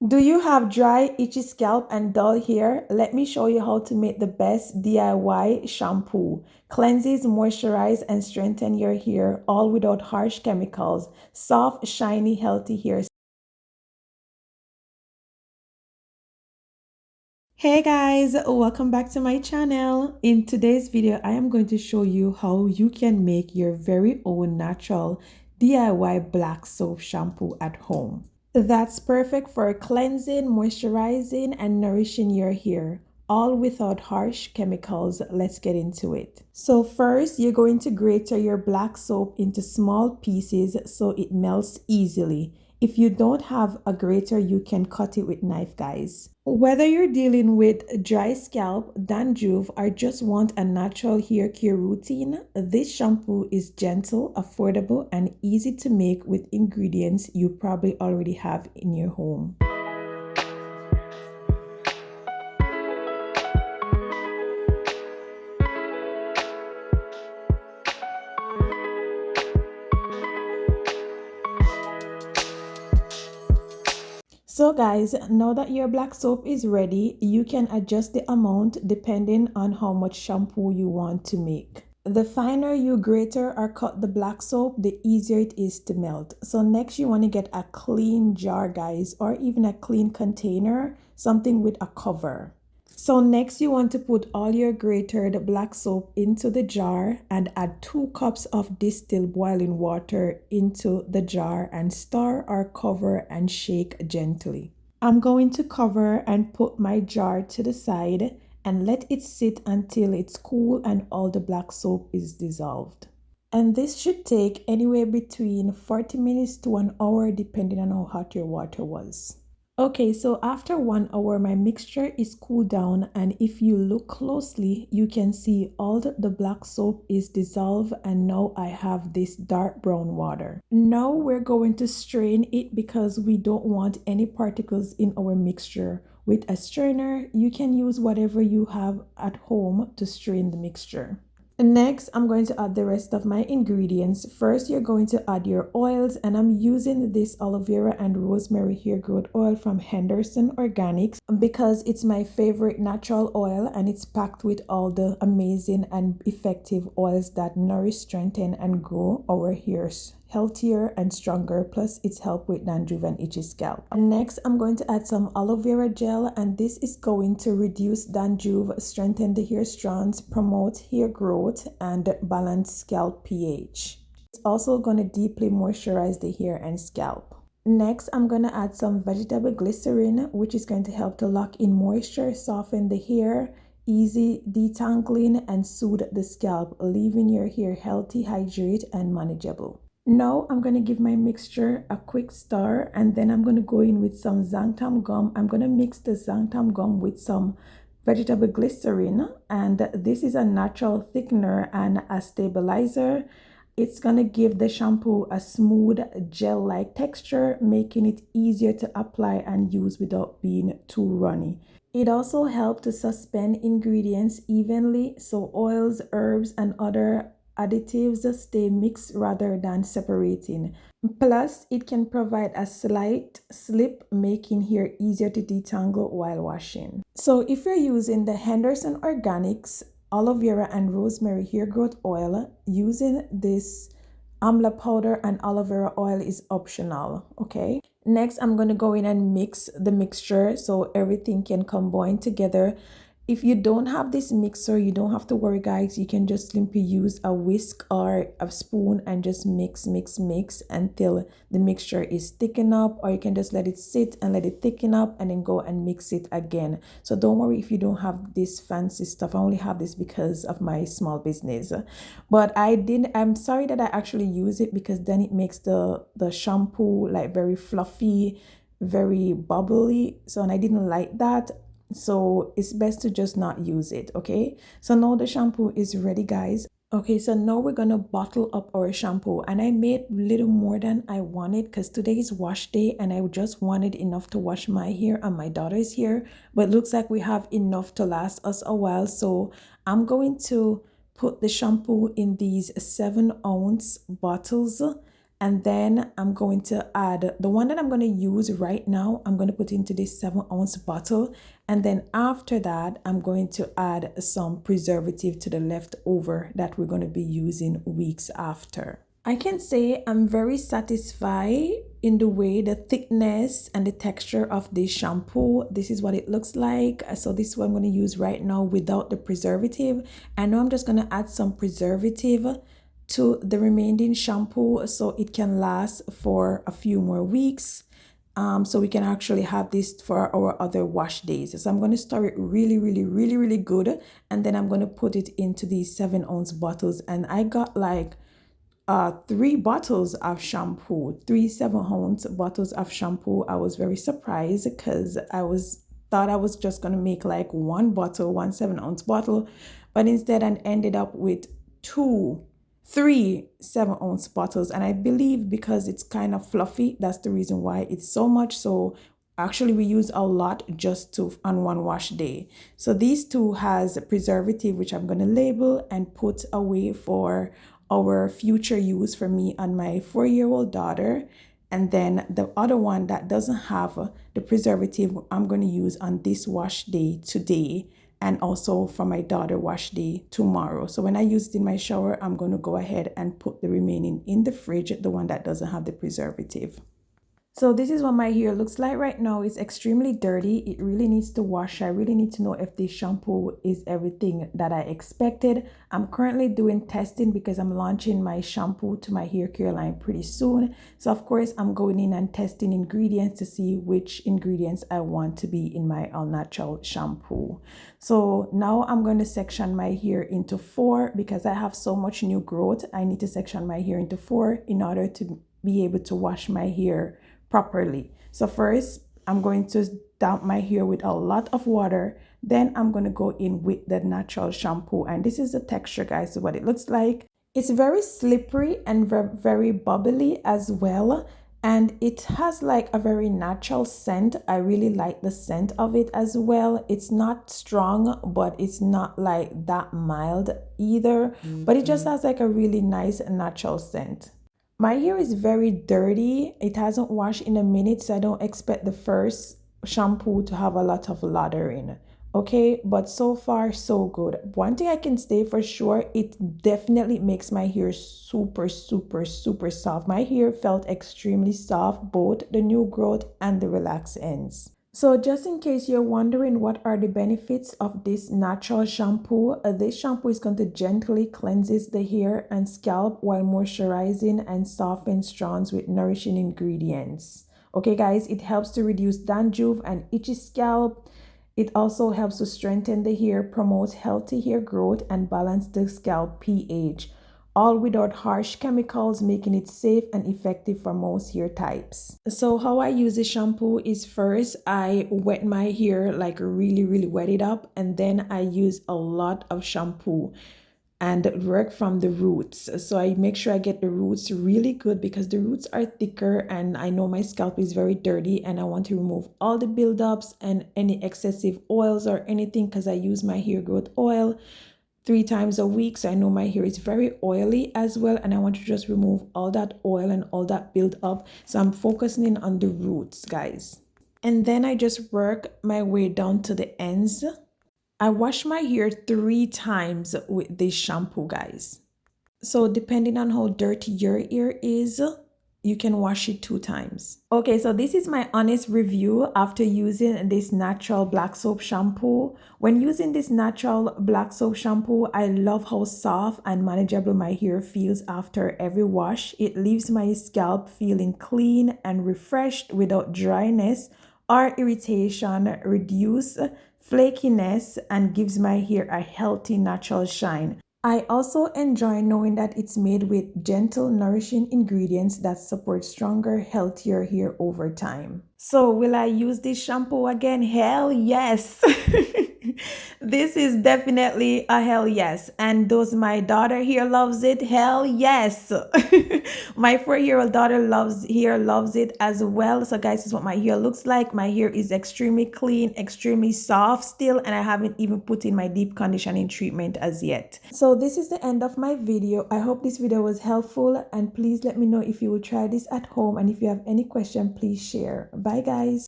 Do you have dry, itchy scalp and dull hair? Let me show you how to make the best DIY shampoo. Cleanses, moisturize, and strengthen your hair, all without harsh chemicals. Soft, shiny, healthy hair. Hey guys, welcome back to my channel. In today's video, I am going to show you how you can make your very own natural DIY black soap shampoo at home. That's perfect for cleansing, moisturizing, and nourishing your hair, all without harsh chemicals. Let's get into it. So first, you're going to grate your black soap into small pieces so it melts easily. If you don't have a grater, you can cut it with knife, guys. Whether you're dealing with dry scalp, dandruff, or just want a natural hair care routine, this shampoo is gentle, affordable, and easy to make with ingredients you probably already have in your home. So guys, now that your black soap is ready, you can adjust the amount depending on how much shampoo you want to make. The finer you grate or cut the black soap, the easier it is to melt. So next you want to get a clean jar, guys, or even a clean container, something with a cover. So next you want to put all your grated black soap into the jar and add 2 cups of distilled boiling water into the jar and stir or cover and shake gently. I'm going to cover and put my jar to the side and let it sit until it's cool and all the black soap is dissolved. And this should take anywhere between 40 minutes to an hour depending on how hot your water was. Okay, so after 1 hour, my mixture is cooled down, and if you look closely, you can see all the black soap is dissolved, and now I have this dark brown water. Now we're going to strain it because we don't want any particles in our mixture. With a strainer, you can use whatever you have at home to strain the mixture. Next, I'm going to add the rest of my ingredients. First, you're going to add your oils, and I'm using this aloe vera and rosemary hair growth oil from Henderson Organics because it's my favorite natural oil and it's packed with all the amazing and effective oils that nourish, strengthen, and grow our hairs healthier and stronger, plus it's help with dandruff and itchy scalp. And next I'm going to add some aloe vera gel, and this is going to reduce dandruff, strengthen the hair strands, promote hair growth, and balance scalp pH. It's also going to deeply moisturize the hair and scalp. Next, I'm going to add some vegetable glycerin, which is going to help to lock in moisture, soften the hair, easy detangling, and soothe the scalp, leaving your hair healthy, hydrated, and manageable. Now I'm going to give my mixture a quick stir, and then I'm going to go in with some xanthan gum. I'm going to mix the xanthan gum with some vegetable glycerin, and this is a natural thickener and a stabilizer. It's going to give the shampoo a smooth gel-like texture, making it easier to apply and use without being too runny. It also helps to suspend ingredients evenly so oils, herbs, and other additives stay mixed rather than separating. Plus, it can provide a slight slip, making hair easier to detangle while washing. So if you're using the Henderson Organics aloe vera and rosemary hair growth oil, using this amla powder and aloe vera oil is optional, okay? Next, I'm going to go in and mix the mixture so everything can combine together. If you don't have this mixer, you don't have to worry, guys. You can just simply use a whisk or a spoon and just mix until the mixture is thicken up, or you can just let it sit and let it thicken up and then go and mix it again. So don't worry if you don't have this fancy stuff. I only have this because of my small business. But I'm sorry that I actually use it because then it makes the shampoo like very fluffy, very bubbly. So, and I didn't like that. So it's best to just not use it, okay? So now the shampoo is ready, guys. Okay, so now we're gonna bottle up our shampoo, and I made a little more than I wanted because today is wash day and I just wanted enough to wash my hair and my daughter's hair, but it looks like we have enough to last us a while. So I'm going to put the shampoo in these 7-ounce bottles, And then I'm going to add the one that I'm going to use right now. I'm going to put into this 7-ounce bottle. And then after that, I'm going to add some preservative to the leftover that we're going to be using weeks after. I can say I'm very satisfied in the way, the thickness and the texture of this shampoo. This is what it looks like. So this is what I'm going to use right now without the preservative. I know I'm just going to add some preservative to the remaining shampoo so it can last for a few more weeks. So we can actually have this for our other wash days. So I'm going to store it really good, and then I'm going to put it into these 7-ounce bottles. And I got like 3 bottles of shampoo, 3 7-ounce bottles of shampoo. I was very surprised because thought I was just gonna make like one bottle, one 7-ounce bottle, but instead I ended up with 3 7-ounce bottles. And I believe because it's kind of fluffy, that's the reason why it's so much. So actually we use a lot just to on one wash day. So these 2 has preservative, which I'm going to label and put away for our future use for me and my 4-year-old daughter. And then the other one that doesn't have the preservative, I'm going to use on this wash day today, and also for my daughter wash day tomorrow. So when I use it in my shower, I'm going to go ahead and put the remaining in the fridge, the one that doesn't have the preservative. So this is what my hair looks like right now. It's extremely dirty. It really needs to wash. I really need to know if this shampoo is everything that I expected. I'm currently doing testing because I'm launching my shampoo to my hair care line pretty soon. So of course, I'm going in and testing ingredients to see which ingredients I want to be in my all natural shampoo. So now I'm going to section my hair into 4 because I have so much new growth. I need to section my hair into 4 in order to be able to wash my hair properly. So first, I'm going to damp my hair with a lot of water. Then I'm going to go in with the natural shampoo. And this is the texture, guys, so what it looks like. It's very slippery and very bubbly as well. And it has like a very natural scent. I really like the scent of it as well. It's not strong, but it's not like that mild either. But it just has like a really nice natural scent. My hair is very dirty. It hasn't washed in a minute, so I don't expect the first shampoo to have a lot of lathering. Okay, but so far so good. One thing I can say for sure, it definitely makes my hair super soft. My hair felt extremely soft, both the new growth and the relaxed ends. So just in case you're wondering what are the benefits of this natural shampoo, this shampoo is going to gently cleanses the hair and scalp while moisturizing and soften strands with nourishing ingredients. Okay guys, it helps to reduce dandruff and itchy scalp. It also helps to strengthen the hair, promote healthy hair growth, and balance the scalp pH, all without harsh chemicals, making it safe and effective for most hair types. So how I use the shampoo is first I wet my hair, like really wet it up, and then I use a lot of shampoo and work from the roots. So I make sure I get the roots really good because the roots are thicker and I know my scalp is very dirty and I want to remove all the buildups and any excessive oils or anything because I use my hair growth oil 3 times a week. So I know my hair is very oily as well, and I want to just remove all that oil and all that build up. So I'm focusing in on the roots, guys. And then I just work my way down to the ends. I wash my hair 3 times with this shampoo, guys. So depending on how dirty your hair is, you can wash it 2 times. Okay, so this is my honest review after using this natural black soap shampoo. When using this natural black soap shampoo, I love how soft and manageable my hair feels after every wash. It leaves my scalp feeling clean and refreshed without dryness or irritation, reduce flakiness, and gives my hair a healthy natural shine. I also enjoy knowing that it's made with gentle, nourishing ingredients that support stronger, healthier hair over time. So will I use this shampoo again? Hell yes! This is definitely a hell yes. And does my daughter here loves it? Hell yes. My 4-year-old daughter loves it as well. So guys, this is what my hair looks like. My hair is extremely clean, extremely soft still, and I haven't even put in my deep conditioning treatment as yet. So this is the end of my video. I hope this video was helpful, and please let me know if you will try this at home, and if you have any question, please share. Bye guys.